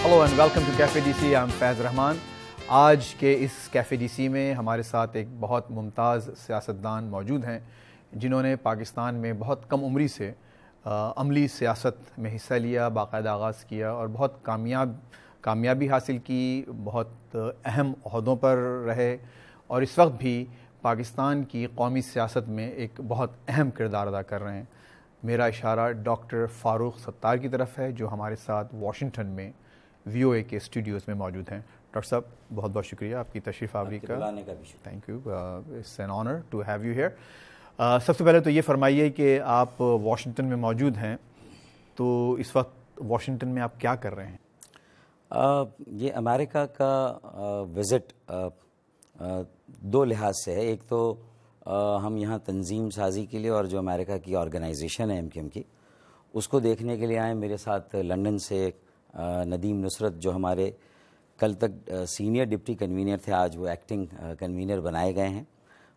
Hello and welcome to Cafe D C. I'm Faiz Rahman. آج کے اس cafe D C میں ہمارے ساتھ ایک بہت ممتاز سیاستدان موجود ہیں جنہوں نے پاکستان میں بہت کم عمری سے عملی سیاست میں حصہ لیا، باقاعدہ آغاز کیا اور بہت کامیابی حاصل کی، بہت اہم عہدوں پر رہے اور اس وقت بھی پاکستان کی قومی سیاست میں ایک بہت اہم کردار ادا کر رہے ہیں. میرا اشارہ ڈاکٹر فاروق ستار کی طرف ہے جو ہمارے ساتھ واشنگٹن میں VOA کے اسٹوڈیوز میں موجود ہیں. ڈاکٹر صاحب بہت بہت شکریہ آپ کی تشریف آوری کا. Thank you. It's an honour to have you here. سب سے پہلے تو یہ فرمائیے کہ آپ واشنگٹن میں موجود ہیں، تو اس وقت واشنگٹن میں آپ کیا کر رہے ہیں؟ یہ امریکہ کا وزٹ دو لحاظ سے ہے. ایک تو ہم یہاں تنظیم سازی کے لیے اور جو امریکہ کی آرگنائزیشن ہے MQM کی اس کو دیکھنے کے لیے آئے. میرے ساتھ لندن سے ندیم نصرت جو ہمارے کل تک سینئر ڈپٹی کنوینر تھے، آج وہ ایکٹنگ کنوینر بنائے گئے ہیں،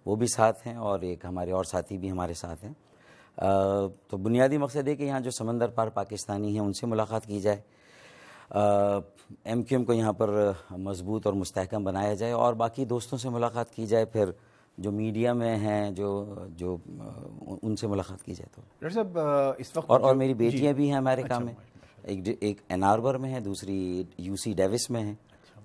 وہ بھی ساتھ ہیں اور ایک ہمارے اور ساتھی بھی ہمارے ساتھ ہیں. تو بنیادی مقصد ہے کہ یہاں جو سمندر پار پاکستانی ہیں ان سے ملاقات کی جائے، MQM کو یہاں پر مضبوط اور مستحکم بنایا جائے اور باقی دوستوں سے ملاقات کی جائے، پھر جو میڈیا میں ہیں جو ان سے ملاقات کی جائے. تو ڈاکٹر صاحب اس وقت اور میری بیٹیاں بھی ہیں امریکہ میں، ایک این آربر میں ہے، دوسری UC ڈیوس میں ہے.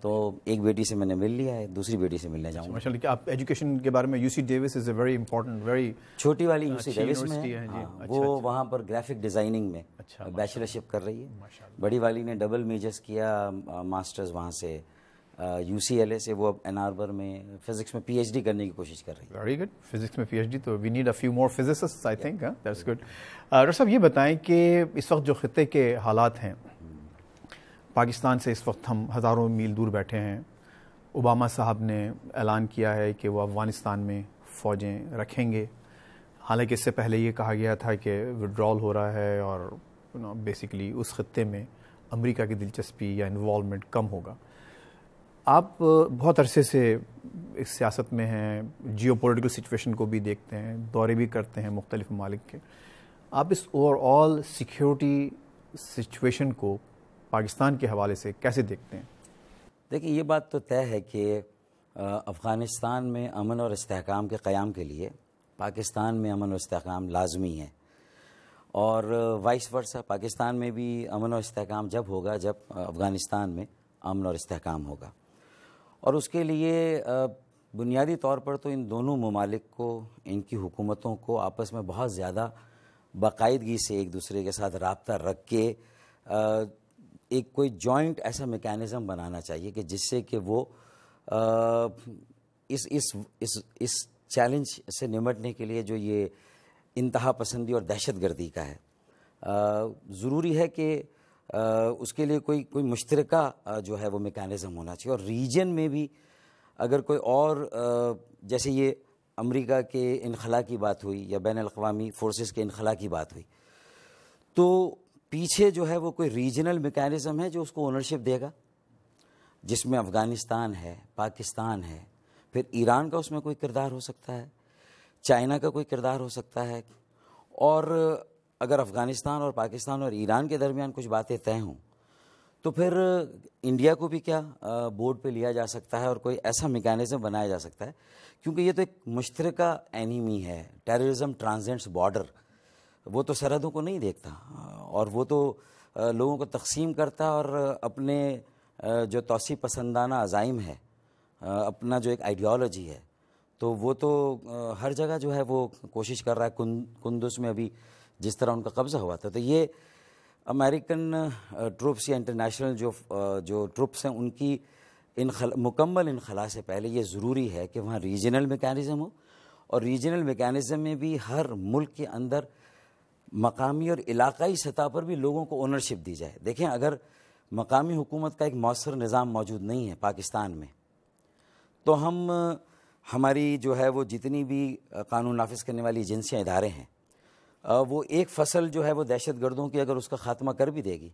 تو ایک بیٹی سے میں نے مل لیا ہے، دوسری بیٹی سے ملنے جاؤں گا. ماشاء اللہ کہ آپ ایجوکیشن کے بارے میں UC Davis is a very important, very چھوٹی والی UC ڈیوس میں ہے. وہ وہاں پر گرافک ڈیزائننگ میں بیچلرشپ کر رہی ہے. بڑی والی نے ڈبل میجرز کیا ماسٹرز وہاں سے UCLA سے. وہ اب این آربر میں فزکس میں PhD کرنے کی کوشش کر رہی ہے. Very good. فزکس میں PhD تو we need a few more physicists I think. That's good. Doctor صاحب یہ بتائیں کہ اس وقت جو خطے کے حالات ہیں، پاکستان سے اس وقت ہم ہزاروں میل دور بیٹھے ہیں. اوباما صاحب نے اعلان کیا ہے کہ وہ افغانستان میں فوجیں رکھیں گے، حالانکہ اس سے پہلے یہ کہا گیا تھا کہ وڈرال ہو رہا ہے اور بیسیکلی اس خطے میں امریکہ کی دلچسپی یا انوالومنٹ کم ہوگا. آپ بہت عرصے سے اس سیاست میں ہیں، جیو پولیٹیکل سچویشن کو بھی دیکھتے ہیں، دورے بھی کرتے ہیں مختلف ممالک کے. آپ اس اوور آل سیکیورٹی سچویشن کو پاکستان کے حوالے سے کیسے دیکھتے ہیں؟ دیکھیں، یہ بات تو طے ہے کہ افغانستان میں امن اور استحکام کے قیام کے لیے پاکستان میں امن و استحکام لازمی ہے، اور وائس ورثہ پاکستان میں بھی امن و استحکام جب ہوگا جب افغانستان میں امن اور استحکام ہوگا. اور اس کے لیے بنیادی طور پر تو ان دونوں ممالک کو، ان کی حکومتوں کو آپس میں بہت زیادہ باقاعدگی سے ایک دوسرے کے ساتھ رابطہ رکھ کے ایک کوئی جوائنٹ ایسا میکینزم بنانا چاہیے کہ جس سے کہ وہ اس چیلنج سے نمٹنے کے لیے جو یہ انتہا پسندی اور دہشت گردی کا ہے، ضروری ہے کہ اس کے لیے کوئی مشترکہ جو ہے وہ میکینزم ہونا چاہیے. اور ریجن میں بھی اگر کوئی اور جیسے یہ امریکہ کے انخلا کی بات ہوئی یا بین الاقوامی فورسز کے انخلا کی بات ہوئی، تو پیچھے جو ہے وہ کوئی ریجنل میکینزم ہے جو اس کو اونرشپ دے گا، جس میں افغانستان ہے، پاکستان ہے، پھر ایران کا اس میں کوئی کردار ہو سکتا ہے، چائنا کا کوئی کردار ہو سکتا ہے. اور اگر افغانستان اور پاکستان اور ایران کے درمیان کچھ باتیں طے ہوں تو پھر انڈیا کو بھی کیا بورڈ پہ لیا جا سکتا ہے اور کوئی ایسا میکینزم بنایا جا سکتا ہے، کیونکہ یہ تو ایک مشترکہ اینیمی ہے. ٹیررزم ٹرانزینڈس بارڈر، وہ تو سرحدوں کو نہیں دیکھتا اور وہ تو لوگوں کو تقسیم کرتا اور اپنے جو توسیع پسندانہ عزائم ہے، اپنا جو ایک آئیڈیالوجی ہے، تو وہ تو ہر جگہ جو ہے وہ کوشش کر رہا ہے. کندز میں ابھی جس طرح ان کا قبضہ ہوا تھا، تو یہ امریکن ٹروپس یا انٹرنیشنل جو ٹروپس ہیں ان کی مکمل انخلا سے پہلے یہ ضروری ہے کہ وہاں ریجنل میکینزم ہو، اور ریجنل میکینزم میں بھی ہر ملک کے اندر مقامی اور علاقائی سطح پر بھی لوگوں کو اونرشپ دی جائے. دیکھیں، اگر مقامی حکومت کا ایک مؤثر نظام موجود نہیں ہے پاکستان میں، تو ہماری جو ہے وہ جتنی بھی قانون نافذ کرنے والی ایجنسیاں، ادارے ہیں، وہ ایک فصل جو ہے وہ دہشت گردوں کی اگر اس کا خاتمہ کر بھی دے گی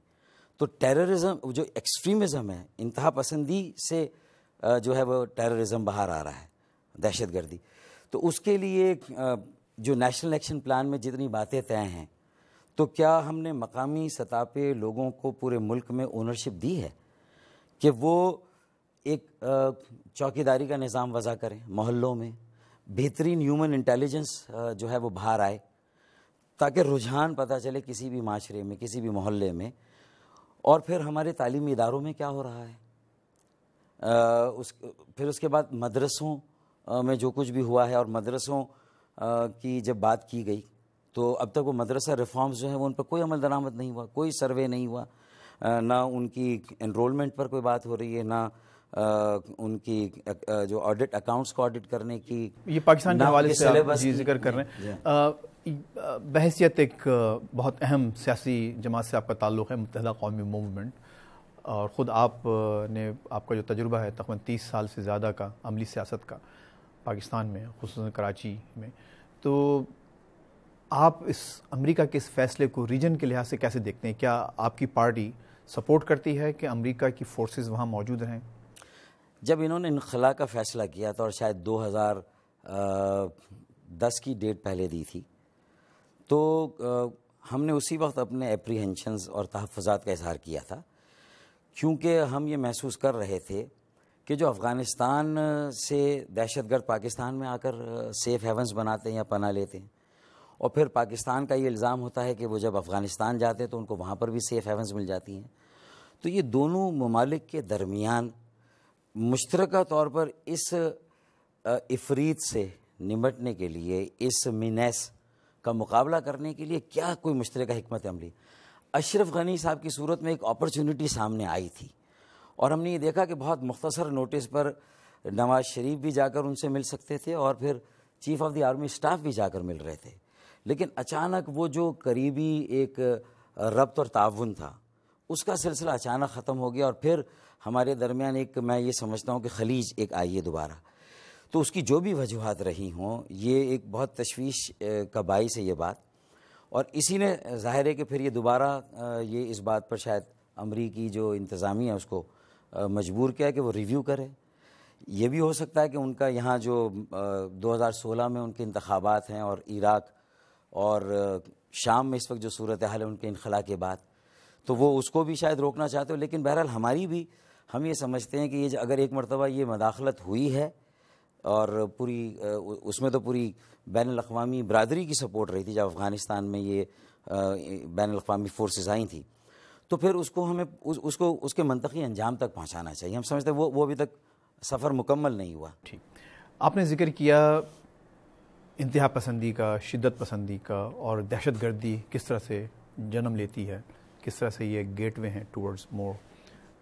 تو ٹیررزم جو ایکسٹریمزم ہے، انتہا پسندی سے جو ہے وہ ٹیررزم باہر آ رہا ہے، دہشت گردی. تو اس کے لیے جو نیشنل ایکشن پلان میں جتنی باتیں طے ہیں، تو کیا ہم نے مقامی سطح پہ لوگوں کو پورے ملک میں اونرشپ دی ہے؟ کہ وہ ایک چوکیداری کا نظام وضع کریں محلوں میں، بہترین ہیومن انٹیلیجنس جو ہے وہ باہر آئے، تاکہ رجحان پتہ چلے کسی بھی معاشرے میں، کسی بھی محلے میں، اور پھر ہمارے تعلیمی اداروں میں کیا ہو رہا ہے، پھر اس کے بعد مدرسوں میں جو کچھ بھی ہوا ہے، اور مدرسوں کی جب بات کی گئی تو اب تک وہ مدرسہ ریفارمز جو ہیں وہ ان پر کوئی عمل درآمد نہیں ہوا، کوئی سروے نہیں ہوا، نہ ان کی انرولمنٹ پر کوئی بات ہو رہی ہے، نہ ان کی جو آڈٹ اکاؤنٹس کو آڈٹ کرنے کی، یہ پاکستان کے حوالے سے آپ جی ذکر کر رہے ہیں، بحیثیت ایک بہت اہم سیاسی جماعت سے آپ کا تعلق ہے، متحدہ قومی موومنٹ، اور خود آپ کا جو تجربہ ہے تقریباً 30 سال سے زیادہ کا عملی سیاست کا پاکستان میں، خصوصاً کراچی میں، تو آپ اس امریکہ کے اس فیصلے کو ریجن کے لحاظ سے کیسے دیکھتے ہیں؟ کیا آپ کی پارٹی سپورٹ کرتی ہے کہ امریکہ کی فورسز وہاں موجود رہیں؟ جب انہوں نے انخلا کا فیصلہ کیا تھا، اور شاید 2010 کی ڈیٹ پہلے دی تھی، تو ہم نے اسی وقت اپنے اپریہنشنز اور تحفظات کا اظہار کیا تھا، کیونکہ ہم یہ محسوس کر رہے تھے کہ جو افغانستان سے دہشت گرد پاکستان میں آ کر سیف ہیونز بناتے ہیں یا پناہ لیتے ہیں، اور پھر پاکستان کا یہ الزام ہوتا ہے کہ وہ جب افغانستان جاتے ہیں تو ان کو وہاں پر بھی سیف ہیونز مل جاتی ہیں، تو یہ دونوں ممالک کے درمیان مشترکہ طور پر اس افریت سے نمٹنے کے لیے، اس مینیس کا مقابلہ کرنے کے لیے کیا کوئی مشترکہ حکمت عملی؟ اشرف غنی صاحب کی صورت میں ایک اپرچونٹی سامنے آئی تھی، اور ہم نے یہ دیکھا کہ بہت مختصر نوٹس پر نواز شریف بھی جا کر ان سے مل سکتے تھے، اور پھر chief of the army staff بھی جا کر مل رہے تھے، لیکن اچانک وہ جو قریبی ایک ربط اور تعاون تھا اس کا سلسلہ اچانک ختم ہو گیا، اور پھر ہمارے درمیان ایک، میں یہ سمجھتا ہوں کہ خلیج ایک آئی ہے دوبارہ۔ تو اس کی جو بھی وجوہات رہی ہوں، یہ ایک بہت تشویش کا باعث ہے یہ بات، اور اسی نے ظاہر ہے کہ پھر یہ دوبارہ یہ اس بات پر شاید امریکی جو انتظامیہ ہے اس کو مجبور کیا کہ وہ ریویو کرے۔ یہ بھی ہو سکتا ہے کہ ان کا یہاں جو 2016 میں ان کے انتخابات ہیں، اور عراق اور شام میں اس وقت جو صورتحال ہے ان کے انخلا کے بعد، تو وہ اس کو بھی شاید روکنا چاہتے ہو، لیکن بہرحال ہماری بھی، ہم یہ سمجھتے ہیں کہ یہ اگر ایک مرتبہ یہ مداخلت ہوئی ہے، اور پوری اس میں تو پوری بین الاقوامی برادری کی سپورٹ رہی تھی جب افغانستان میں یہ بین الاقوامی فورسز آئی تھیں، تو پھر اس کو ہمیں اس کے منطقی انجام تک پہنچانا چاہیے۔ ہم سمجھتے ہیں وہ ابھی تک سفر مکمل نہیں ہوا۔ ٹھیک، آپ نے ذکر کیا انتہا پسندی کا، شدت پسندی کا، اور دہشت گردی کس طرح سے جنم لیتی ہے، کس طرح سے یہ گیٹ وے ہیں ٹورڈز مور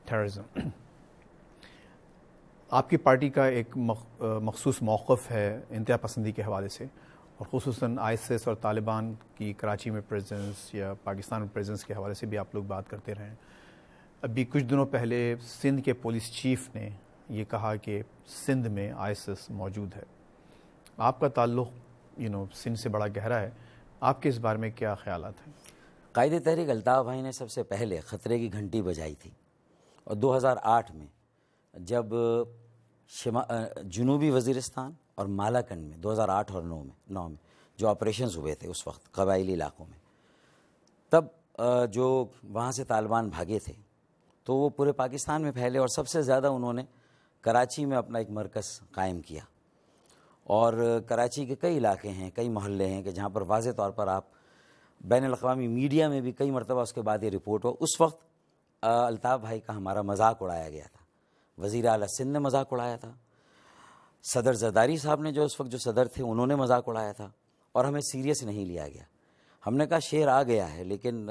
ٹیررزم۔ آپ کی پارٹی کا ایک مخصوص موقف ہے انتہا پسندی کے حوالے سے، اور خصوصاً ISIS اور طالبان کی کراچی میں پریزنس یا پاکستان میں پریزنس کے حوالے سے بھی آپ لوگ بات کرتے رہے ہیں۔ ابھی کچھ دنوں پہلے سندھ کے پولیس چیف نے یہ کہا کہ سندھ میں ISIS موجود ہے۔ آپ کا تعلق سندھ سے بڑا گہرا ہے، آپ کے اس بارے میں کیا خیالات ہیں؟ قائد تحریک الطاف بھائی نے سب سے پہلے خطرے کی گھنٹی بجائی تھی، اور 2008 میں جب جنوبی وزیرستان اور مالاکنڈ میں 2008 اور 9 میں جو آپریشنز ہوئے تھے اس وقت قبائلی علاقوں میں، تب جو وہاں سے طالبان بھاگے تھے تو وہ پورے پاکستان میں پھیلے، اور سب سے زیادہ انہوں نے کراچی میں اپنا ایک مرکز قائم کیا، اور کراچی کے کئی علاقے ہیں، کئی محلے ہیں کہ جہاں پر واضح طور پر آپ بین الاقوامی میڈیا میں بھی کئی مرتبہ اس کے بعد یہ رپورٹ ہو، اس وقت الطاف بھائی کا ہمارا مذاق اڑایا گیا تھا، وزیر اعلیٰ سندھ نے مذاق اڑایا تھا، صدر زرداری صاحب نے جو اس وقت جو صدر تھے انہوں نے مذاق اڑایا تھا، اور ہمیں سیریس نہیں لیا گیا۔ ہم نے کہا شعر آ گیا ہے، لیکن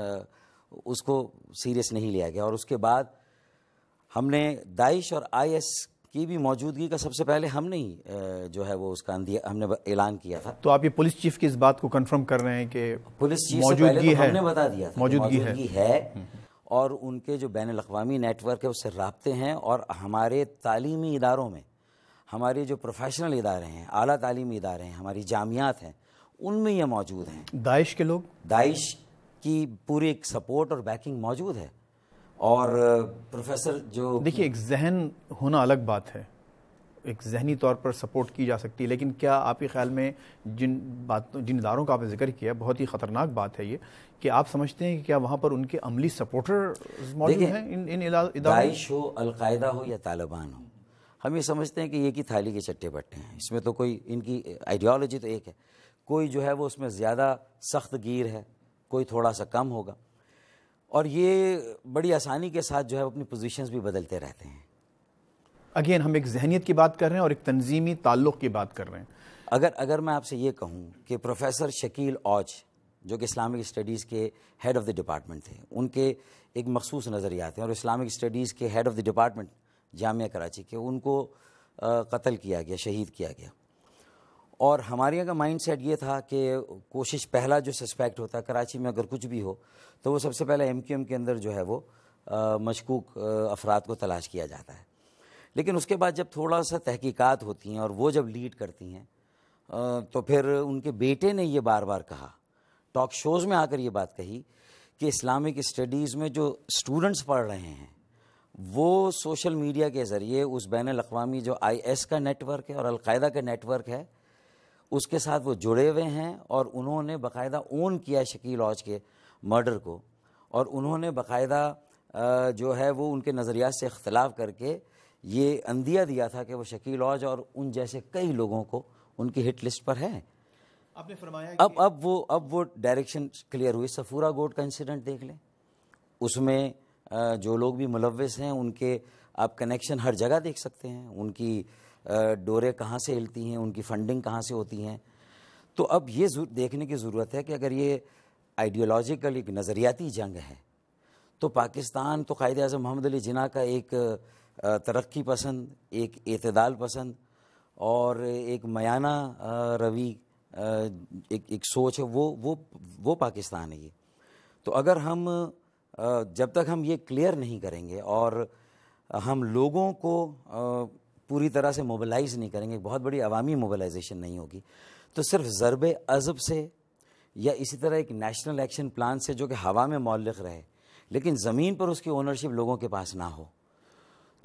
اس کو سیریس نہیں لیا گیا، اور اس کے بعد ہم نے داعش اور IS کی بھی موجودگی کا سب سے پہلے ہم نے ہی جو ہے وہ اس کا ہم نے اعلان کیا تھا۔ تو آپ یہ پولیس چیف کی اس بات کو کنفرم کر رہے ہیں کہ پولیس چیف سے پہلے تو ہم نے بتا دیا تھا موجودگی ہے، اور ان کے جو بین الاقوامی نیٹ ورک ہے اس سے رابطے ہیں، اور ہمارے تعلیمی اداروں میں، ہمارے جو پروفیشنل ادارے ہیں، اعلیٰ تعلیمی ادارے ہیں، ہماری جامعات ہیں، ان میں یہ موجود ہیں۔ داعش کے لوگ، داعش کی پوری ایک سپورٹ اور بیکنگ موجود ہے، اور پروفیسر جو دیکھیے ایک ذہن ہونا الگ بات ہے، ایک ذہنی طور پر سپورٹ کی جا سکتی ہے، لیکن کیا آپ کے خیال میں جن اداروں کا آپ نے ذکر کیا، بہت ہی خطرناک بات ہے یہ، کہ آپ سمجھتے ہیں کہ کیا وہاں پر ان کے عملی سپورٹر موجود ہیں ان اداروں؟ داعش ہو، القاعدہ ہو یا طالبان ہو، ہم یہ سمجھتے ہیں کہ ایک ہی تھالی کے چٹے بٹے ہیں. اس میں تو کوئی ان کی آئیڈیالوجی تو ایک ہے، کوئی جو ہے وہ اس میں زیادہ سخت گیر ہے، کوئی تھوڑا سا کم ہوگا، اور یہ بڑی آسانی کے ساتھ جو ہے اپنی پوزیشنز بھی بدلتے رہتے ہیں. اگین ہم ایک ذہنیت کی بات کر رہے ہیں اور ایک تنظیمی تعلق کی بات کر رہے ہیں. اگر میں آپ سے یہ کہوں کہ پروفیسر شکیل اوج جو کہ اسلامک اسٹڈیز کے ہیڈ آف دی ڈپارٹمنٹ تھے، ان کے ایک مخصوص نظریات ہیں، اور اسلامک اسٹڈیز کے ہیڈ آف دی ڈپارٹمنٹ جامعہ کراچی کے، ان کو قتل کیا گیا، شہید کیا گیا. اور ہمارے یہاں کا مائنڈ سیٹ یہ تھا کہ کوشش، پہلا جو سسپیکٹ ہوتا ہے کراچی میں اگر کچھ بھی ہو تو وہ سب سے پہلے ایم کیو ایم کے اندر جو ہے وہ مشکوک افراد کو تلاش کیا جاتا ہے. لیکن اس کے بعد جب تھوڑا سا تحقیقات ہوتی ہیں اور وہ جب لیڈ کرتی ہیں تو پھر ان کے بیٹے نے یہ بار بار کہا، ٹاک شوز میں آ کر یہ بات کہی کہ اسلامک اسٹڈیز میں جو اسٹوڈنٹس پڑھ رہے ہیں وہ سوشل میڈیا کے ذریعے اس بین الاقوامی جو آئی ایس کا نیٹ ورک ہے اور القاعدہ کا نیٹ ورک ہے اس کے ساتھ وہ جڑے ہوئے ہیں، اور انہوں نے باقاعدہ اون کیا شکیل اوج کے مرڈر کو، اور انہوں نے باقاعدہ جو ہے وہ ان کے نظریات سے اختلاف کر کے یہ اندیہ دیا تھا کہ وہ شکیل اوج اور ان جیسے کئی لوگوں کو ان کی ہٹ لسٹ پر ہے. آپ نے فرمایا اب وہ ڈائریکشن کلیئر ہوئی. صفورہ گوٹ کا انسیڈنٹ دیکھ لیں، اس میں جو لوگ بھی ملوث ہیں ان کے آپ کنیکشن ہر جگہ دیکھ سکتے ہیں، ان کی ڈوریں کہاں سے ہلتی ہیں، ان کی فنڈنگ کہاں سے ہوتی ہیں. تو اب یہ دیکھنے کی ضرورت ہے کہ اگر یہ آئیڈیالوجیکل ایک نظریاتی جنگ ہے تو پاکستان تو قائد اعظم محمد علی جناح کا ایک ترقی پسند، ایک اعتدال پسند اور ایک میانہ روی ایک سوچ ہے، وہ پاکستان ہے یہ. تو اگر ہم جب تک ہم یہ کلیئر نہیں کریں گے اور ہم لوگوں کو پوری طرح سے موبلائز نہیں کریں گے، بہت بڑی عوامی موبلائزیشن نہیں ہوگی، تو صرف ضرب عضب سے یا اسی طرح ایک نیشنل ایکشن پلان سے جو کہ ہوا میں معلق رہے لیکن زمین پر اس کی اونرشپ لوگوں کے پاس نہ ہو،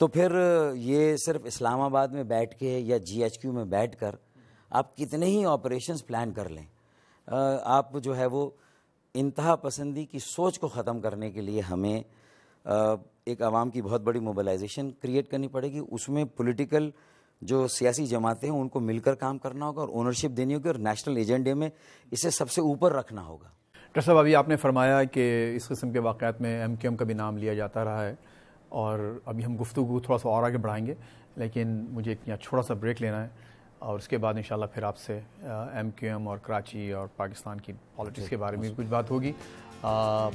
تو پھر یہ صرف اسلام آباد میں بیٹھ کے یا جی ایچ کیو میں بیٹھ کر آپ کتنے ہی آپریشنز پلان کر لیں، آپ جو ہے وہ انتہا پسندی کی سوچ کو ختم کرنے کے لیے ہمیں ایک عوام کی بہت بڑی موبلائزیشن کریٹ کرنی پڑے گی. اس میں پولیٹیکل جو سیاسی جماعتیں ہیں ان کو مل کر کام کرنا ہوگا اور اونرشپ دینی ہوگی اور نیشنل ایجنڈے میں اسے سب سے اوپر رکھنا ہوگا. ڈاکٹر صاحب، ابھی آپ نے فرمایا کہ اس قسم کے واقعات میں ایم کیو ایم کا بھی نام لیا جاتا رہا ہے، اور ابھی ہم گفتگو تھوڑا سا اور آگے بڑھائیں گے، لیکن مجھے ایک یہاں چھوٹا سا بریک لینا ہے اور اس کے بعد انشاءاللہ پھر آپ سے ایم کیو ایم اور کراچی اور پاکستان کی پالیٹکس کے بارے میں کچھ بات ہوگی.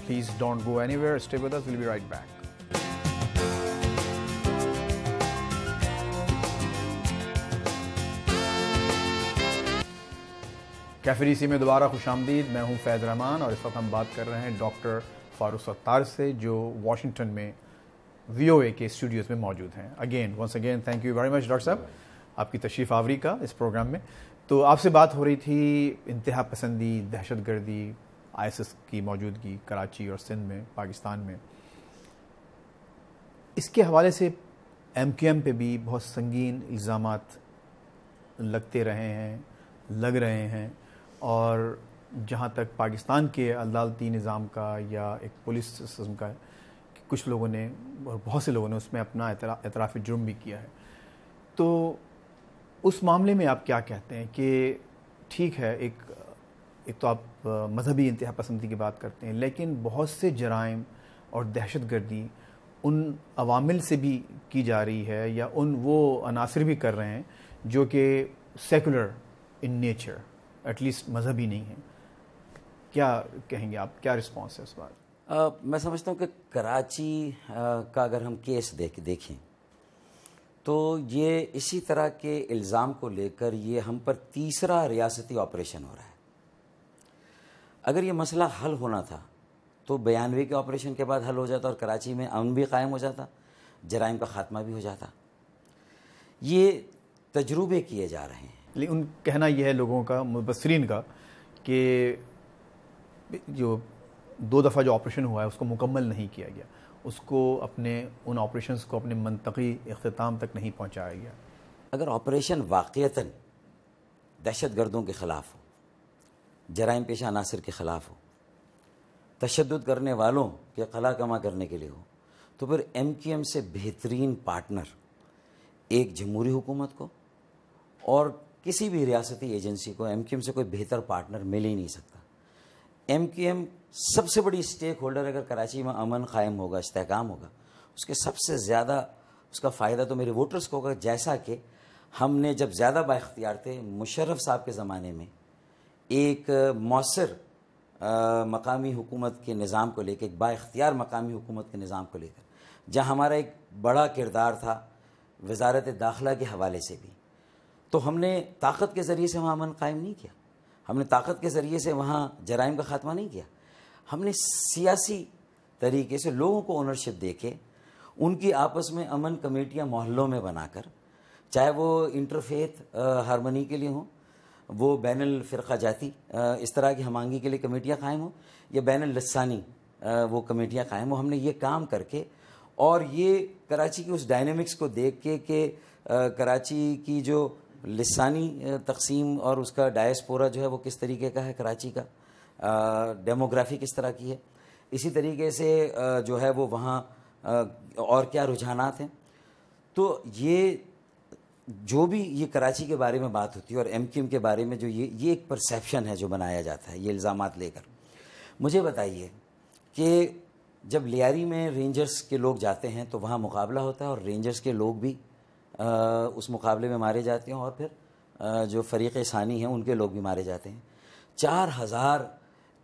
Please don't go anywhere, stay with us, we'll be right back. Cafe D C میں دوبارہ خوش آمدید. میں ہوں فیض رحمان اور اس وقت ہم بات کر رہے ہیں ڈاکٹر فاروق ستار سے جو واشنگٹن میں وی او اے کے اسٹوڈیوز میں موجود ہیں. Once again thank you very much doctor صاحب آپ کی تشریف آوری کا اس پروگرام میں. تو آپ سے بات ہو رہی تھی انتہا پسندی، دہشت گردی، آئی ایس ایس کی موجودگی کراچی اور سندھ میں، پاکستان میں. اس کے حوالے سے ایم کیو ایم پہ بھی بہت سنگین الزامات لگ رہے ہیں، اور جہاں تک پاکستان کے عدالتی نظام کا یا ایک پولیس سسٹم کا ہے کہ کچھ لوگوں نے اور بہت سے لوگوں نے اس میں اپنا اعتراف جرم بھی کیا ہے. تو اس معاملے میں آپ کیا کہتے ہیں کہ ٹھیک ہے، ایک تو آپ مذہبی انتہا پسندی کی بات کرتے ہیں، لیکن بہت سے جرائم اور دہشت گردی ان عوامل سے بھی کی جا رہی ہے یا وہ عناصر بھی کر رہے ہیں جو کہ secular in nature, at least مذہبی نہیں ہیں. کیا کہیں گے آپ، کیا رسپانس ہے اس بات؟ میں سمجھتا ہوں کہ کراچی کا اگر ہم کیس دیکھیں تو یہ اسی طرح کے الزام کو لے کر یہ ہم پر تیسرا ریاستی آپریشن ہو رہا ہے. اگر یہ مسئلہ حل ہونا تھا تو 92 کے آپریشن کے بعد حل ہو جاتا اور کراچی میں امن بھی قائم ہو جاتا، جرائم کا خاتمہ بھی ہو جاتا. یہ تجربے کیے جا رہے ہیں. لیکن کہنا یہ ہے لوگوں کا، مبصرین کا، کہ جو 2 دفعہ جو آپریشن ہوا ہے اس کو مکمل نہیں کیا گیا، اس کو ان آپریشنز کو اپنے منطقی اختتام تک نہیں پہنچایا گیا. اگر آپریشن واقعتاً دہشت گردوں کے خلاف ہو، جرائم پیشہ عناصر کے خلاف ہو، تشدد کرنے والوں کے قلع کما کرنے کے لیے ہو، تو پھر ایم کیو ایم سے بہترین پارٹنر ایک جمہوری حکومت کو اور کسی بھی ریاستی ایجنسی کو ایم کیو ایم سے کوئی بہتر پارٹنر مل ہی نہیں سکتا۔ ایم کیو ایم سب سے بڑی اسٹیک ہولڈر، اگر کراچی میں امن قائم ہوگا، استحکام ہوگا، اس کے سب سے زیادہ اس کا فائدہ تو میرے ووٹرز کو ہوگا، جیسا کہ ہم نے جب زیادہ با اختیار تھے مشرف صاحب کے زمانے میں ایک مؤثر مقامی حکومت کے نظام کو لے کے، ایک با اختیار مقامی حکومت کے نظام کو لے کر، جہاں ہمارا ایک بڑا کردار تھا وزارت داخلہ کے حوالے سے بھی، تو ہم نے طاقت کے ذریعے سے وہاں امن قائم نہیں کیا، ہم نے طاقت کے ذریعے سے وہاں جرائم کا خاتمہ نہیں کیا، ہم نے سیاسی طریقے سے لوگوں کو اونرشپ دے کے ان کی آپس میں امن کمیٹیاں محلوں میں بنا کر، چاہے وہ انٹرفیتھ ہارمونی کے لیے ہوں، وہ بین الفرقہ جاتی اس طرح کی ہم آہنگی کے لیے کمیٹیاں قائم ہوں، یا بین اللسانی وہ کمیٹیاں قائم ہوں، ہم نے یہ کام کر کے اور یہ کراچی کی اس ڈائنامکس کو دیکھ کے کہ کراچی کی جو لسانی تقسیم اور اس کا ڈائسپورا جو ہے وہ کس طریقے کا ہے، کراچی کا ڈیموگرافی کس طرح کی ہے، اسی طریقے سے جو ہے وہ وہاں اور کیا رجحانات ہیں، تو یہ جو بھی یہ کراچی کے بارے میں بات ہوتی ہے اور ایم کیو ایم کے بارے میں جو یہ ایک پرسیپشن ہے جو بنایا جاتا ہے، یہ الزامات لے کر، مجھے بتائیے کہ جب لیاری میں رینجرز کے لوگ جاتے ہیں تو وہاں مقابلہ ہوتا ہے اور رینجرز کے لوگ بھی اس مقابلے میں مارے جاتے ہیں، اور پھر جو فریق ثانی ہیں ان کے لوگ بھی مارے جاتے ہیں۔ 4000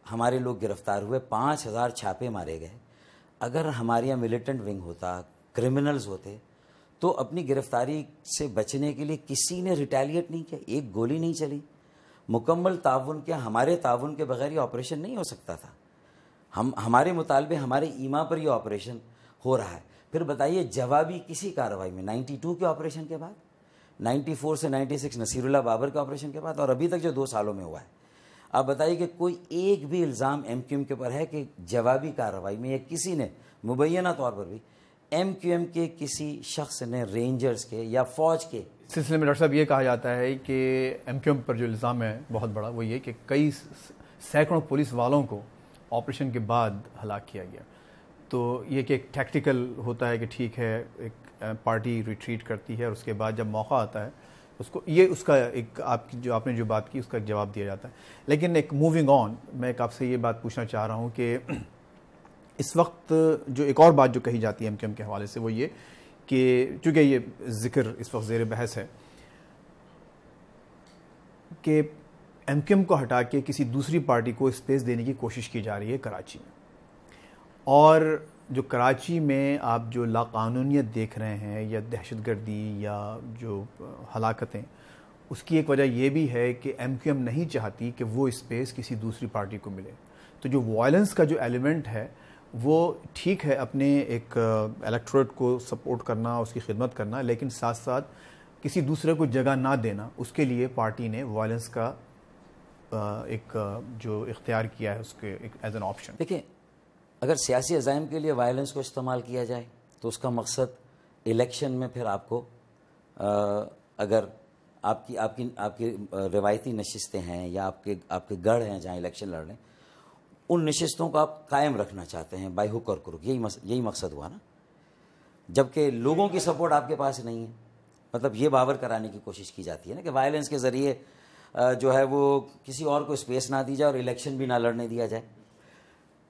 ہمارے لوگ گرفتار ہوئے، 5000 چھاپے مارے گئے۔ اگر ہمارے یہاں ملیٹنٹ ونگ ہوتا، کرمنلز ہوتے، تو اپنی گرفتاری سے بچنے کے لیے کسی نے ریٹیلیٹ نہیں کیا، ایک گولی نہیں چلی، مکمل تعاون کیا، ہمارے تعاون کے بغیر یہ آپریشن نہیں ہو سکتا تھا۔ ہمارے مطالبے، ہمارے ایما پر یہ آپریشن ہو رہا ہے۔ پھر بتائیے جوابی کسی کارروائی میں 92 کے آپریشن کے بعد، 94 سے 96 نصیر اللہ بابر کے آپریشن کے بعد، اور ابھی تک جو 2 سالوں میں ہوا ہے، آپ بتائیے کہ کوئی ایک بھی الزام ایم کیو ایم کے اوپر ہے کہ جوابی کارروائی میں یا کسی نے مبینہ طور پر بھی ایم کیو ایم کے کسی شخص نے رینجرز کے یا فوج کے سلسلے میں ڈاکٹر صاحب یہ کہا جاتا ہے کہ ایم کیو ایم پر جو الزام ہے بہت بڑا، وہ یہ کہ کئی سینکڑوں پولیس والوں کو آپریشن کے بعد ہلاک کیا گیا، تو یہ کہ ایک ٹیکٹیکل ہوتا ہے کہ ٹھیک ہے ایک پارٹی ریٹریٹ کرتی ہے اور اس کے بعد جب موقع آتا ہے اس کا ایک آپ نے جو بات کی اس کا ایک جواب دیا جاتا ہے۔ لیکن ایک موونگ آن، میں ایک آپ سے یہ بات پوچھنا چاہ رہا ہوں کہ اس وقت جو ایک اور بات جو کہی جاتی ہے ایم کیو ایم کے حوالے سے، وہ یہ کہ چونکہ یہ ذکر اس وقت زیر بحث ہے کہ ایم کیو ایم کو ہٹا کے کسی دوسری پارٹی کو اسپیس دینے کی کوشش کی جا رہی ہے کراچی میں، اور جو کراچی میں آپ جو لاقانونیت دیکھ رہے ہیں یا دہشت گردی یا جو ہلاکتیں، اس کی ایک وجہ یہ بھی ہے کہ ایم کیو ایم نہیں چاہتی کہ وہ اسپیس کسی دوسری پارٹی کو ملے۔ تو جو وائلنس کا جو ایلیمنٹ ہے وہ ٹھیک ہے اپنے ایک الیکٹوریٹ کو سپورٹ کرنا، اس کی خدمت کرنا، لیکن ساتھ ساتھ کسی دوسرے کو جگہ نہ دینا، اس کے لیے پارٹی نے وائلنس کا ایک جو اختیار کیا ہے اس کے ایز این آپشن۔ دیکھیں، اگر سیاسی عزائم کے لیے وائلنس کو استعمال کیا جائے تو اس کا مقصد الیکشن میں پھر آپ کو اگر آپ کی روایتی نشستیں ہیں یا آپ کے گڑھ ہیں جہاں الیکشن لڑ رہے ہیں، ان نشستوں کو آپ قائم رکھنا چاہتے ہیں بائی ہک اور کروک، یہی مقصد ہوا نا، جبکہ لوگوں کی سپورٹ آپ کے پاس نہیں ہے۔ مطلب یہ باور کرانے کی کوشش کی جاتی ہے نا کہ وائلنس کے ذریعے جو ہے وہ کسی اور کو اسپیس نہ دی جائے اور الیکشن بھی نہ لڑنے دیا جائے۔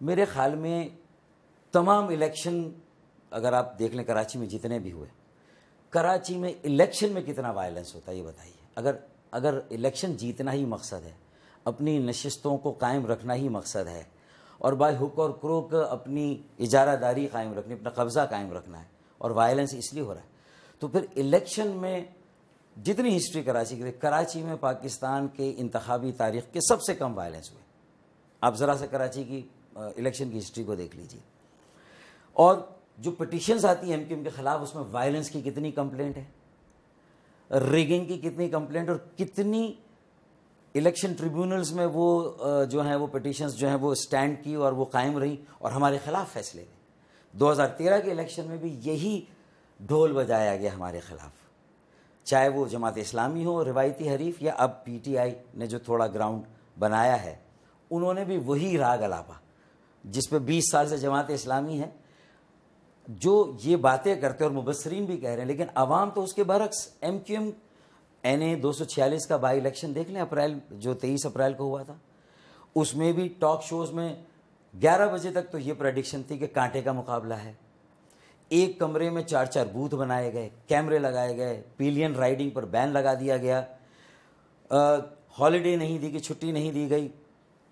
میرے خیال میں تمام الیکشن اگر آپ دیکھ لیں کراچی میں جتنے بھی ہوئے، کراچی میں الیکشن میں کتنا وائلنس ہوتا ہے یہ بتائیے۔ اگر الیکشن جیتنا ہی مقصد ہے، اپنی نشستوں کو قائم رکھنا ہی مقصد ہے، اور بائی ہک اور کروک اپنی اجارہ داری قائم رکھنی، اپنا قبضہ قائم رکھنا ہے، اور وائلنس اس لیے ہو رہا ہے، تو پھر الیکشن میں جتنی ہسٹری کراچی میں پاکستان کے انتخابی تاریخ کے سب سے کم وائلنس ہوئے۔ آپ ذرا سا کراچی کی الیکشن کی ہسٹری کو دیکھ لیجیے، اور جو پٹیشنز آتی ہیں ایم کیو ایم کے خلاف، اس میں وائلنس کی کتنی کمپلینٹ ہے، ریگنگ کی کتنی کمپلینٹ، اور کتنی الیکشن ٹریبیونلز میں وہ جو ہیں وہ پٹیشنز جو ہیں وہ سٹینڈ کی اور وہ قائم رہی اور ہمارے خلاف فیصلے ہوئے۔ 2013 کے الیکشن میں بھی یہی ڈھول بجایا گیا ہمارے خلاف۔ چاہے وہ جماعت اسلامی ہو روایتی حریف، یا اب پی ٹی آئی نے جو تھوڑا گراؤنڈ بنایا ہے، انہوں نے بھی وہی راگ الاپا جس پہ 20 سال سے جماعت اسلامی ہے، جو یہ باتیں کرتے اور مبصرین بھی کہہ رہے ہیں، لیکن عوام تو اس کے برعکس ایم کیو ایم این 246 کا بائی الیکشن دیکھ لیں، اپریل جو 23 اپریل کو ہوا تھا، اس میں بھی ٹاک شوز میں 11 بجے تک تو یہ پریڈکشن تھی کہ کانٹے کا مقابلہ ہے. ایک کمرے میں 4 بوتھ بنائے گئے، کیمرے لگائے گئے، پیلین رائڈنگ پر بین لگا دیا گیا، ہالیڈے نہیں دی گئی، چھٹی نہیں دی گئی.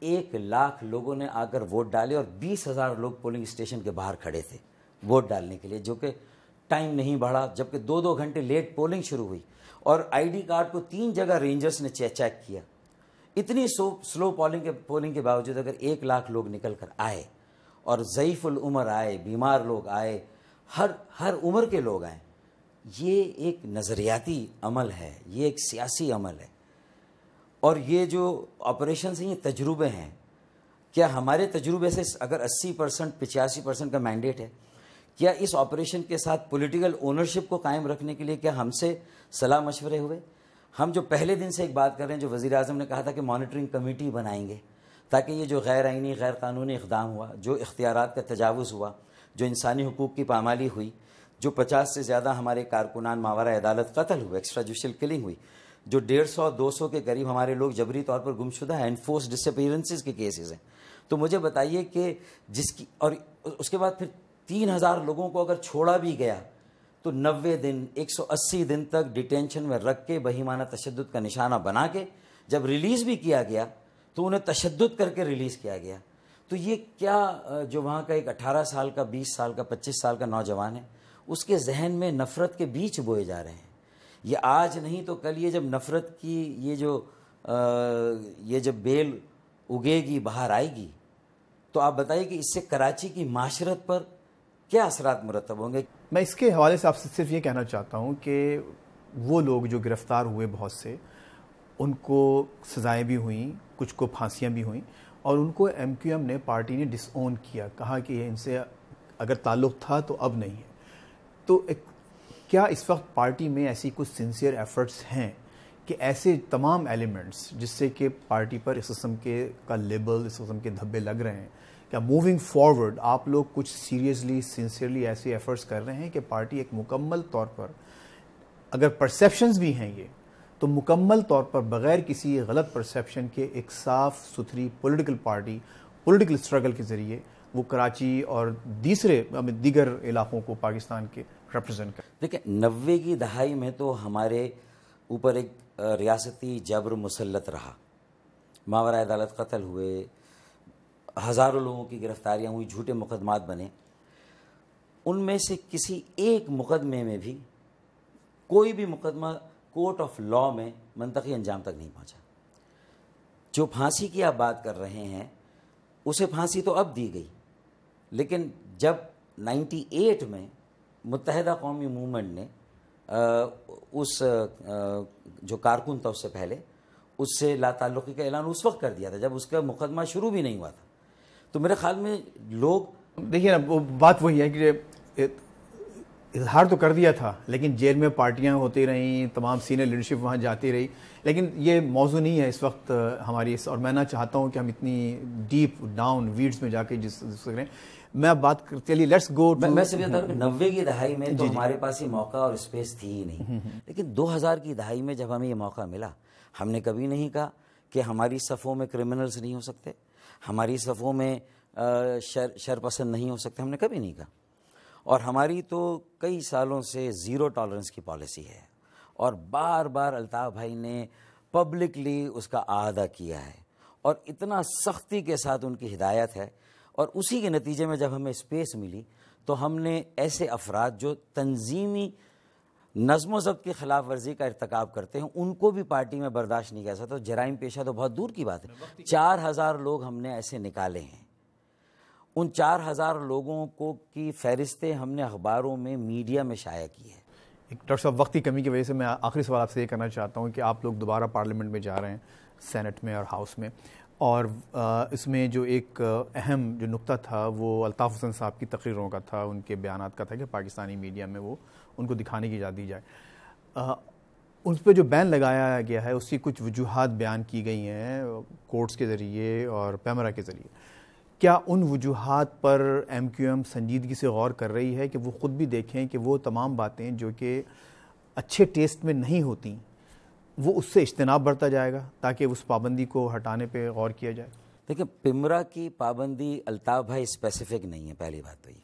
1 لاکھ لوگوں نے آ کر ووٹ ڈالے اور 20,000 لوگ پولنگ اسٹیشن کے باہر کھڑے تھے ووٹ ڈالنے کے لیے، جو کہ ٹائم نہیں بڑھا، جبکہ 2 گھنٹے لیٹ پولنگ شروع ہوئی. اور آئی ڈی کارڈ کو 3 جگہ رینجرز نے چیک کیا. اتنی سلو پولنگ کے باوجود اگر 1 لاکھ لوگ نکل کر آئے، اور ضعیف العمر آئے، بیمار لوگ آئے، ہر عمر کے لوگ آئیں، یہ ایک نظریاتی عمل ہے، یہ ایک سیاسی عمل ہے. اور یہ جو آپریشنز ہیں، یہ تجربے ہیں. کیا ہمارے تجربے سے اگر 80% 85% کا مینڈیٹ ہے، کیا اس آپریشن کے ساتھ پولیٹیکل اونرشپ کو قائم رکھنے کے لیے کیا ہم سے صلاح مشورے ہوئے؟ ہم جو پہلے دن سے ایک بات کر رہے ہیں، جو وزیر اعظم نے کہا تھا کہ مانیٹرنگ کمیٹی بنائیں گے تاکہ یہ جو غیر آئینی غیر قانونی اقدام ہوا، جو اختیارات کا تجاوز ہوا، جو انسانی حقوق کی پامالی ہوئی، جو 50 سے زیادہ ہمارے کارکنان ماورا عدالت قتل ہوئے، ایکسٹرا جوڈیشل کلنگ ہوئی، جو 150-200 کے قریب ہمارے لوگ جبری طور پر گمشدہ ہیں، انفورس ڈس اپیئرنسز کے کیسز ہیں. تو مجھے بتائیے کہ جس کی، اور اس کے بعد پھر 3,000 لوگوں کو اگر چھوڑا بھی گیا تو 90 دن 180 دن تک ڈیٹینشن میں رکھ کے بہیمانہ تشدد کا نشانہ بنا کے جب ریلیز بھی کیا گیا تو انہیں تشدد کر کے ریلیز کیا گیا. تو یہ کیا جو وہاں کا ایک 18 سال کا، 20 سال کا، 25 سال کا نوجوان ہے، اس کے ذہن میں نفرت کے بیج بوئے جا رہے ہیں. یہ آج نہیں تو کل، یہ جب نفرت کی یہ جب بیل اگے گی، باہر آئے گی، تو آپ بتائیے کہ اس سے کراچی کی معاشرت پر کیا اثرات مرتب ہوں گے. میں اس کے حوالے سے آپ سے صرف یہ کہنا چاہتا ہوں کہ وہ لوگ جو گرفتار ہوئے، بہت سے، ان کو سزائیں بھی ہوئیں، کچھ کو پھانسیاں بھی ہوئیں، اور ان کو ایم کیو ایم نے، پارٹی نے ڈس اون کیا، کہا کہ یہ ان سے اگر تعلق تھا تو اب نہیں ہے. تو کیا اس وقت پارٹی میں ایسی کچھ سنسیئر ایفرٹس ہیں کہ ایسے تمام ایلیمنٹس جس سے کہ پارٹی پر اس قسم کا لیبل، اس قسم کے دھبے لگ رہے ہیں، کیا موونگ فارورڈ آپ لوگ کچھ سیریسلی، سنسیئرلی ایسے ایفرٹس کر رہے ہیں کہ پارٹی ایک مکمل طور پر، اگر پرسیپشنز بھی ہیں یہ، تو مکمل طور پر بغیر کسی غلط پرسیپشن کے ایک صاف ستھری پولیٹیکل پارٹی، پولیٹیکل اسٹرگل کے ذریعے وہ کراچی اور دیگر علاقوں کو پاکستان کے ریپرزینٹ کریں؟ دیکھیں، 90 کی دہائی میں تو ہمارے اوپر ایک ریاستی جبر مسلط رہا، ماورا عدالت قتل ہوئے، ہزاروں لوگوں کی گرفتاریاں ہوئی، جھوٹے مقدمات بنے. ان میں سے کسی ایک مقدمے میں بھی، کوئی بھی مقدمہ کورٹ آف لا میں منطقی انجام تک نہیں پہنچا. جو پھانسی کی آپ بات کر رہے ہیں، اسے پھانسی تو اب دی گئی، لیکن جب 98 میں متحدہ قومی موومنٹ نے اس جو کارکن تھا اس سے پہلے، اس سے لا تعلقی کا اعلان اس وقت کر دیا تھا جب اس کا مقدمہ شروع بھی نہیں ہوا تھا. تو میرے خیال میں لوگ، دیکھیے نا، وہ بات وہی ہے کہ اظہار تو کر دیا تھا، لیکن جیل میں پارٹیاں ہوتی رہیں، تمام سینئر لیڈرشپ وہاں جاتی رہی، لیکن یہ موضوع نہیں ہے اس وقت ہماری اور میں نہ چاہتا ہوں کہ ہم اتنی ڈیپ ڈاؤن ویڈز میں جا کے جس کریں. میں اب بات کرتے لیے لیٹس گو. میں صرف 90 کی دہائی میں تو ہمارے پاس یہ موقع اور اسپیس تھی ہی نہیں، لیکن 2000 کی دہائی میں جب ہمیں یہ موقع ملا، ہم نے کبھی نہیں کہا کہ ہماری صفوں میں کرمنلز نہیں ہو سکتے، ہماری صفوں میں شر پسند نہیں ہو سکتے، ہم نے کبھی نہیں کہا. اور ہماری تو کئی سالوں سے زیرو ٹالرنس کی پالیسی ہے، اور بار بار الطاف بھائی نے پبلکلی اس کا اعادہ کیا ہے، اور اتنا سختی کے ساتھ ان کی ہدایت ہے. اور اسی کے نتیجے میں جب ہمیں اسپیس ملی تو ہم نے ایسے افراد جو تنظیمی نظم و ضبط کی خلاف ورزی کا ارتکاب کرتے ہیں، ان کو بھی پارٹی میں برداشت نہیں کر سکتا. جرائم پیشہ تو بہت دور کی بات ہے. 4000 لوگ ہم نے ایسے نکالے ہیں. ان 4000 لوگوں کو کی فہرستیں ہم نے اخباروں میں، میڈیا میں شائع کی ہے. ڈاکٹر صاحب، وقت کی کمی کی وجہ سے میں آخری سوال آپ سے یہ کرنا چاہتا ہوں کہ آپ لوگ دوبارہ پارلیمنٹ میں جا رہے ہیں، سینٹ میں اور ہاؤس میں، اور اس میں جو ایک اہم جو نقطہ تھا وہ الطاف حسن صاحب کی تقریروں کا تھا، ان کے بیانات کا تھا کہ پاکستانی میڈیا میں وہ ان کو دکھانے کی اجازت دی جائے. اس پہ جو بین لگایا گیا ہے اس کی کچھ وجوہات بیان کی گئی ہیں کورٹس کے ذریعے اور پیمرا کے ذریعے. کیا ان وجوہات پر ایم کیو ایم سنجیدگی سے غور کر رہی ہے کہ وہ خود بھی دیکھیں کہ وہ تمام باتیں جو کہ اچھے ٹیسٹ میں نہیں ہوتی وہ اس سے اجتناب برتا جائے گا تاکہ اس پابندی کو ہٹانے پہ غور کیا جائے؟ دیکھیں پیمرا کی پابندی الطاف بھائی اسپیسیفک نہیں ہے. پہلی بات تو یہ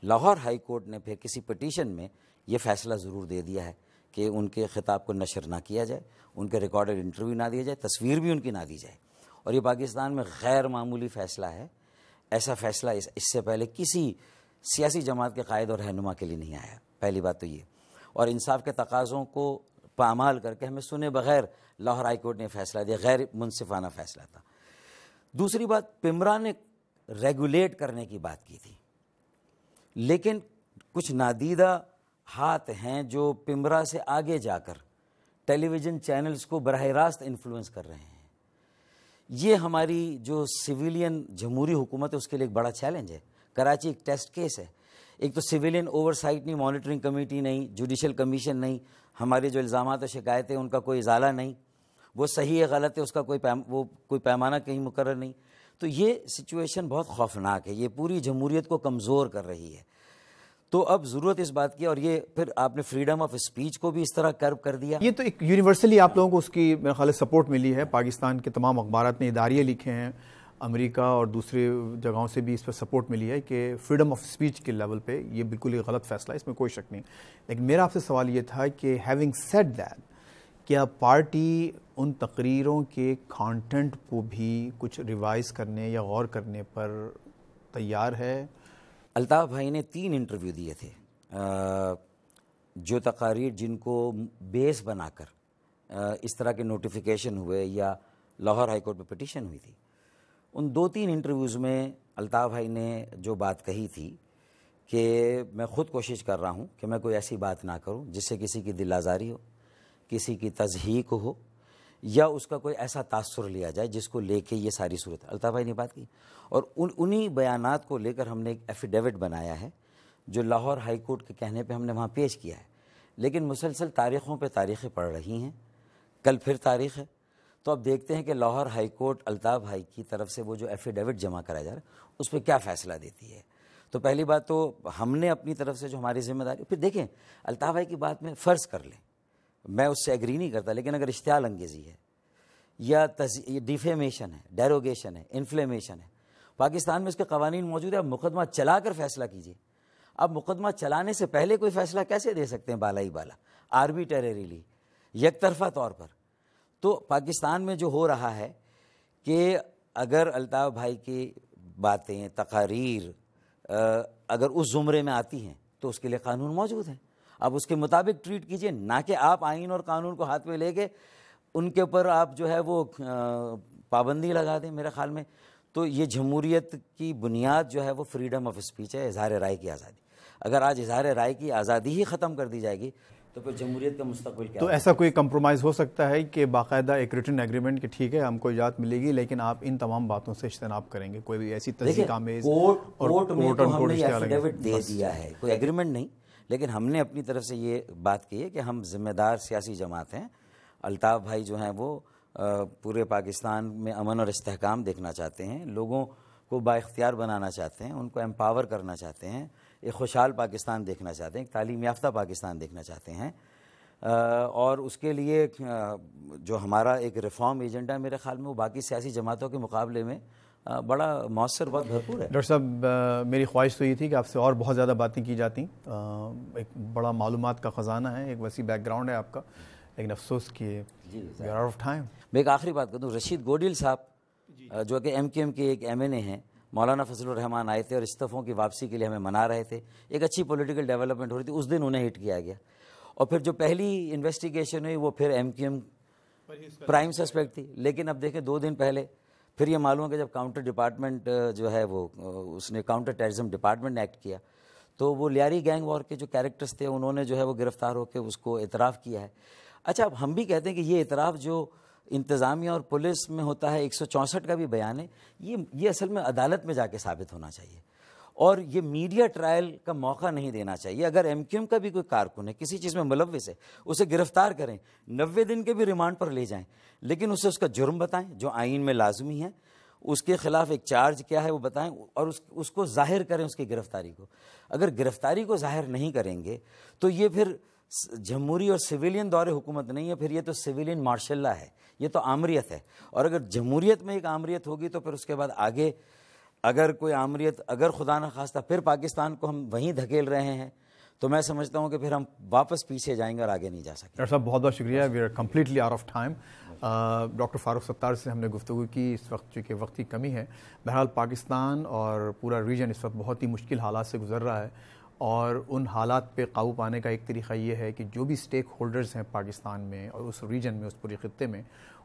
لاہور ہائی کورٹ نے پھر کسی پٹیشن میں یہ فیصلہ ضرور دے دیا ہے کہ ان کے خطاب کو نشر نہ کیا جائے, ان کے ریکارڈڈ انٹرویو نہ دیا جائے, تصویر بھی ان کی نہ دی جائے. اور یہ پاکستان میں غیر معمولی فیصلہ ہے. ایسا فیصلہ اس سے پہلے کسی سیاسی جماعت کے قائد اور رہنما کے لیے نہیں آیا. پہلی بات تو یہ. اور انصاف کے تقاضوں کو پامال کر کے ہمیں سنے بغیر لاہور ہائی کورٹ نے فیصلہ دیا, غیر منصفانہ فیصلہ تھا. دوسری بات, پیمرا نے ریگولیٹ کرنے کی بات کی تھی, لیکن کچھ نادیدہ ہاتھ ہیں جو پیمرا سے آگے جا کر ٹیلی ویژن چینلز کو براہ راست انفلوئنس کر رہے ہیں. یہ ہماری جو سویلین جمہوری حکومت ہے اس کے لیے ایک بڑا چیلنج ہے. کراچی ایک ٹیسٹ کیس ہے. ایک تو سویلین اوورسائٹ نہیں, مانیٹرنگ کمیٹی نہیں, جوڈیشل کمیشن نہیں, ہمارے جو الزامات و شکایتیں ان کا کوئی ازالہ نہیں, وہ صحیح ہے غلط ہے اس کا کوئی پیمانہ کہیں مقرر نہیں. تو یہ سچویشن بہت خوفناک ہے, یہ پوری جمہوریت کو کمزور کر رہی ہے. تو اب ضرورت اس بات کی, اور یہ پھر آپ نے فریڈم آف اسپیچ کو بھی اس طرح کرب کر دیا. یہ تو ایک یونیورسلی آپ لوگوں کو اس کی میرے خیال سپورٹ ملی ہے. پاکستان کے تمام اخبارات نے اداریے لکھے ہیں, امریکہ اور دوسرے جگہوں سے بھی اس پر سپورٹ ملی ہے کہ فریڈم آف اسپیچ کے لیول پہ یہ بالکل ایک غلط فیصلہ ہے, اس میں کوئی شک نہیں. لیکن میرا آپ سے سوال یہ تھا کہ ہیونگ سیڈ دیٹ, کیا پارٹی ان تقریروں کے کانٹینٹ کو بھی کچھ ریوائز کرنے یا غور کرنے پر تیار ہے؟ الطاف بھائی نے 3 انٹرویو دیے تھے, جو تقاریر جن کو بیس بنا کر اس طرح کے نوٹیفیکیشن ہوئے یا لاہور ہائی کورٹ پہ پٹیشن ہوئی تھی. ان 2-3 انٹرویوز میں الطاف بھائی نے جو بات کہی تھی کہ میں خود کوشش کر رہا ہوں کہ میں کوئی ایسی بات نہ کروں جس سے کسی کی دل آزاری ہو, کسی کی تضحیک ہو, یا اس کا کوئی ایسا تاثر لیا جائے جس کو لے کے یہ ساری صورت. الطاف بھائی نے بات کی, اور انہی بیانات کو لے کر ہم نے ایک ایفیڈیوٹ بنایا ہے جو لاہور ہائی کورٹ کے کہنے پہ ہم نے وہاں پیش کیا ہے. لیکن مسلسل تاریخوں پہ تاریخیں پڑھ رہی ہیں, کل پھر تاریخ ہے. تو اب دیکھتے ہیں کہ لاہور ہائی کورٹ الطاف بھائی کی طرف سے وہ جو ایفیڈیوٹ جمع کرایا جا رہا ہے اس پہ کیا فیصلہ دیتی ہے. تو پہلی بات تو ہم نے اپنی طرف سے جو ہماری ذمہ داری, پھر دیکھیں الطاف بھائی کی بات میں فرض کر لیں, میں اس سے ایگری نہیں کرتا, لیکن اگر اشتعال انگیزی ہے یا ڈیفیمیشن ہے, ڈیروگیشن ہے, انفلیمیشن ہے, پاکستان میں اس کے قوانین موجود ہے. اب مقدمہ چلا کر فیصلہ کیجیے. اب مقدمہ چلانے سے پہلے کوئی فیصلہ کیسے دے سکتے ہیں بالا ہی بالا, آربیٹریلی, یک طرفہ طور پر؟ تو پاکستان میں جو ہو رہا ہے کہ اگر الطاف بھائی کی باتیں, تقاریر اگر اس زمرے میں آتی ہیں تو اس کے لیے قانون موجود ہیں. اب اس کے مطابق ٹریٹ کیجئے, نہ کہ آپ آئین اور قانون کو ہاتھ میں لے کے ان کے اوپر آپ جو ہے وہ پابندی لگا دیں. میرے خیال میں تو یہ جمہوریت کی بنیاد جو ہے وہ فریڈم آف اسپیچ ہے, اظہار رائے کی آزادی. اگر آج اظہار رائے کی آزادی ہی ختم کر دی جائے گی تو پھر جمہوریت کا مستقبل کیا؟ تو ایسا کوئی کمپرومائز ہو سکتا ہے کہ باقاعدہ ایک ریٹن ایگریمنٹ کہ ٹھیک ہے ہم کو اجازت ملے گی لیکن آپ ان تمام باتوں سے اجتناب کریں گے, کوئی بھی ایسی تصدیق آمیز کورٹ میں تو ہم نے یہ ایفیڈیوٹ دے دیا ہے, کوئی ایگریمنٹ نہیں, لیکن ہم نے اپنی طرف سے یہ بات کی ہے کہ ہم ذمہ دار سیاسی جماعت ہیں. الطاف بھائی جو ہیں وہ پورے پاکستان میں امن اور استحکام دیکھنا چاہتے ہیں, لوگوں کو با اختیار بنانا چاہتے ہیں, ان کو امپاور کرنا چاہتے ہیں, ایک خوشحال پاکستان دیکھنا چاہتے ہیں, ایک تعلیم یافتہ پاکستان دیکھنا چاہتے ہیں. اور اس کے لیے جو ہمارا ایک ریفارم ایجنڈا ہے میرے خیال میں وہ باقی سیاسی جماعتوں کے مقابلے میں بڑا مؤثر, بہت بھرپور ہے. ڈاکٹر صاحب میری خواہش تو یہ تھی کہ آپ سے اور بہت زیادہ باتیں کی جاتی, ایک بڑا معلومات کا خزانہ ہے, ایک وسیع بیک گراؤنڈ ہے آپ کا, لیکن افسوس کہ we are out of time. میں ایک آخری بات کروں, رشید گوڈیل صاحب جو کہ ایم کیو ایم کے ایک ایم این اے ہیں, مولانا فضل الرحمان آئے تھے اور استعفوں کی واپسی کے لیے ہمیں منا رہے تھے, ایک اچھی پولیٹیکل ڈیولپمنٹ ہو رہی تھی, اس دن انہیں ہٹ کیا گیا. اور پھر جو پہلی انویسٹیگیشن ہوئی وہ پھر MQM prime suspect تھی. لیکن اب دیکھیں 2 دن پہلے پھر یہ معلوم ہے کہ جب کاؤنٹر ڈپارٹمنٹ جو ہے وہ اس نے کاؤنٹر ٹیررزم ڈپارٹمنٹ نے ایکٹ کیا تو وہ لیاری گینگ وار کے جو کیریکٹرز تھے انہوں نے جو ہے وہ گرفتار ہو کے اس کو اعتراف کیا ہے. اچھا, اب ہم بھی کہتے ہیں کہ یہ اعتراف جو انتظامیہ اور پولیس میں ہوتا ہے 164 کا بھی بیان ہے, یہ اصل میں عدالت میں جا کے ثابت ہونا چاہیے. اور یہ میڈیا ٹرائل کا موقع نہیں دینا چاہیے. اگر ایم کیو ایم کا بھی کوئی کارکن ہے, کسی چیز میں ملوث ہے, اسے گرفتار کریں, 90 دن کے بھی ریمانڈ پر لے جائیں, لیکن اسے اس کا جرم بتائیں جو آئین میں لازمی ہے, اس کے خلاف ایک چارج کیا ہے وہ بتائیں, اور اس کو ظاہر کریں اس کی گرفتاری کو. اگر گرفتاری کو ظاہر نہیں کریں گے تو یہ پھر جمہوری اور سویلین دور حکومت نہیں ہے, پھر یہ تو سویلین مارشل لا ہے, یہ تو آمریت ہے. اور اگر جمہوریت میں ایک آمریت ہوگی تو پھر اس کے بعد آگے اگر کوئی آمریت, اگر خدا نہ خواستہ پھر پاکستان کو ہم وہیں دھکیل رہے ہیں, تو میں سمجھتا ہوں کہ پھر ہم واپس پیچھے جائیں گے اور آگے نہیں جا سکتے. ڈاکٹر صاحب بہت بہت شکریہ. We are completely out of time. Doctor Farooq Sattar سے ہم نے گفتگو کی. اس وقت چونکہ وقت کی کمی ہے, بہرحال پاکستان اور پورا ریجن اس وقت بہت ہی مشکل حالات سے گزر رہا ہے, اور ان حالات پہ قابو پانے کا ایک طریقہ یہ ہے کہ جو بھی اسٹیک ہولڈرز ہیں پاکستان میں اور اس ریجن میں, اس پورے خطے میں,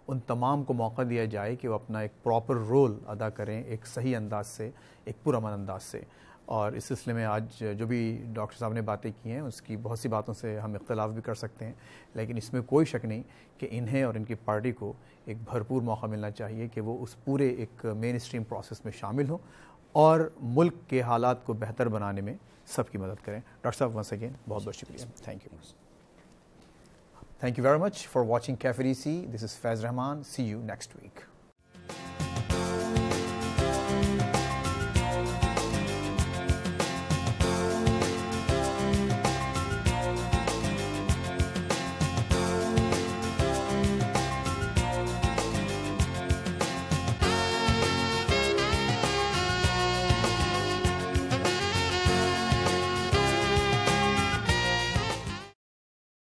ان تمام کو موقع دیا جائے کہ وہ اپنا ایک پراپر رول ادا کریں ایک صحیح انداز سے, ایک پرامن انداز سے. اور اس سلسلے میں آج جو بھی ڈاکٹر صاحب نے باتیں کی ہیں اس کی بہت سی باتوں سے ہم اختلاف بھی کر سکتے ہیں, لیکن اس میں کوئی شک نہیں کہ انہیں اور ان کی پارٹی کو ایک بھرپور موقع ملنا چاہیے کہ وہ اس پورے ایک مین اسٹریم پروسیس میں شامل ہوں اور ملک کے حالات کو بہتر بنانے میں سب کی مدد کریں. ڈاکٹر صاحب ونس اگین بہت بہت شکریہ. Thank you. Thank you very much for watching Cafe DC. This is Faiz Rahman. See you next week.